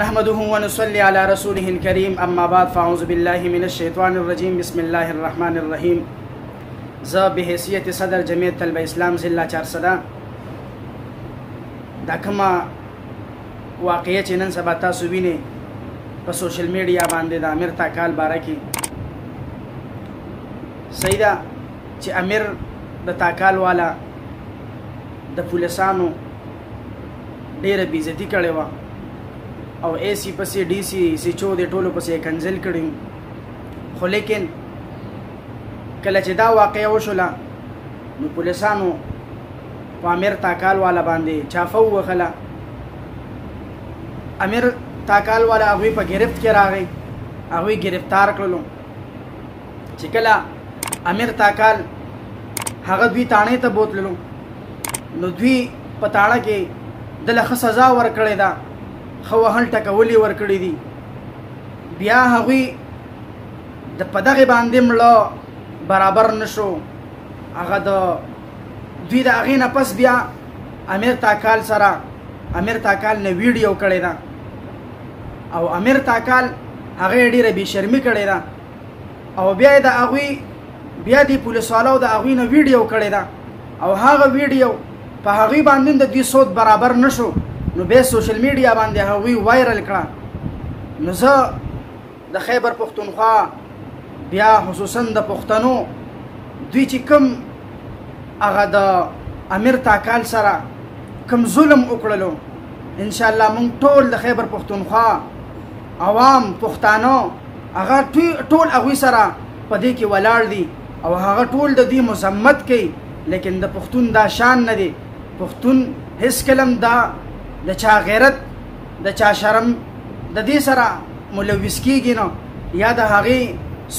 नहमदुहु व नुसल्ली अला रसूलिहिल करीम अम्मा बाद फ़अऊज़ु बिल्लाहि मिनश शैतानिर रजीम बिस्मिल्लाहिर रहमानिर रहीम। ज़ बहैसियत सदर जमीयत तलबा इस्लाम ज़िला चारसदा दा कमा वाक़या چې نن سبا تاسو وینئ په سوشل میډیا باندې د امیر تاکال باره کې صحیح ده چې امیر د تاکال والا د پولیسانو ډېره بېعزتي کړې وه او AC پسې DC سیچو د ټولو پسې کنځل کړي خو لیکن کله چې دا واقعه وشوله نو پولیسانو په امیر تاکال والا باندې چافه ووهله. امیر تاکال والا هغوی په گرفت کې راغی، هغوی گرفتار کړلو. چې کله امیر تاکال هغه دوی تاڼې ته بوتللو نو دوی په تاڼه کې دله ښه سزا ورکړې ده، ښه وهل ټکولې ورکړي دي. بیا هغوی د په دغې باندې مړه برابر نشو، هغه د دوی د هغې نه پس بیا امیر تاکال سره امیر تاکال نه ویډیو کړې ده او امیر تاکال هغې ډېره بې شرمي کړې ده او بیا یې د هغوی بیا د پولیسوالو د هغوی نه ویډیو کړې ده او هغه ویډیو په هغوی باندې د دوی صوت برابر نشو نو بیا سوشل میډیا باندې هغوی وایرل کړه. نو زه د خیبر پښتونخوا بیا خصوصا د پښتنو دوی چې کوم هغه د امیر تاکال سره کوم ظلم وکړلو، انشاءالله مونږ ټول د خیبر پښتونخوا عوام پښتانه هغه ټول هغوی سره په دې کې ولاړ دي او هغه ټول د دوی مذمت کوي. لیکن د پښتون دا شان نه دی، پښتون هیڅ کلم دا د چا غیرت د چا شرم د دې سره ملوث کیږي نه یا د هغې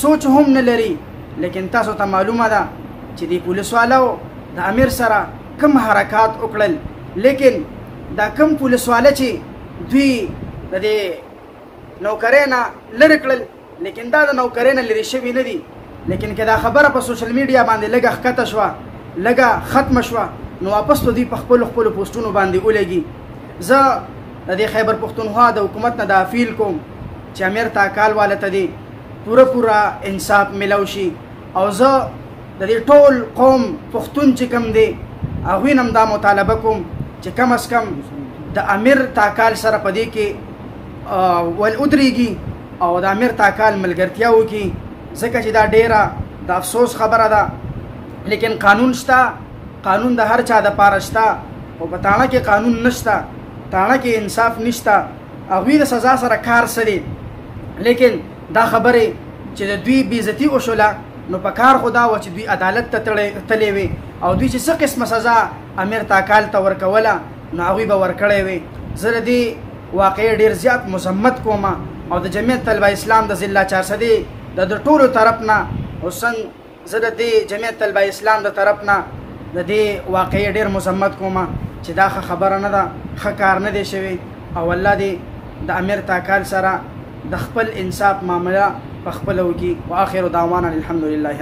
سوچ هم نه لري. لیکن تاسو ته معلومه ده چې د پولیسوالو د امیر سره کم حرکات وکړل، لیکن دا کم پولیسواله چې دوی د دې نوکرۍ نه لرې کړل، لیکن دا د نوکرۍ نه لرې شوي نه دي. لیکن که دا خبره په سوشل میډیا باندې لږه ښکته شوه، لږه ختمه شوه، نو واپس به دوی په خپلو پوسټونو باندې ولګي. زه د دې خیبر پښتونخوا د حکومت نه دا اپیل کوم چې امیر تاکال والا ته دې پوره انصاف ملو شي او زه د دې ټول قوم پښتون چې کوم دی هغوی نه هم دا مطالبه کوم چې کم از کم د امیر تاکال سره په دې کې ول ودرېږي او د امیر تاکال ملګرتیا وکړي، ځکه چې دا ډیره د افسوس خبره ده. لیکن قانون شته، قانون د هر چا دپاره شته، خو په تاڼه کې قانون نشته، تاڼه کې انصاف نشته، هغوی د سزا سره کار څه دی. لیکن دا خبرې چې د دوی بېعزتي وشوله نو په کار خو دا وه چې دوی عدالت ته تللی وي او دوی چې څه قسمه سزا امیر تاکال ته ورکوله نو هغوی به ورکړی وي. زه د دې واقعې ډېر زیات مذمت کوم او د جمعیت طلبه اسلام د ضلع چارسدې د ټولو طرف نه حسن زه د دې جمعیت طلبه اسلام د طرف نه د دې واقعې ډېر مذمت کوم چې دا ښه خبره نه ده، ښه کار نه دی شوی او الله دې د امیر تاکال سره د خپل انصاف معامله په خپله وکړي. واخر دعوانا الحمدلله.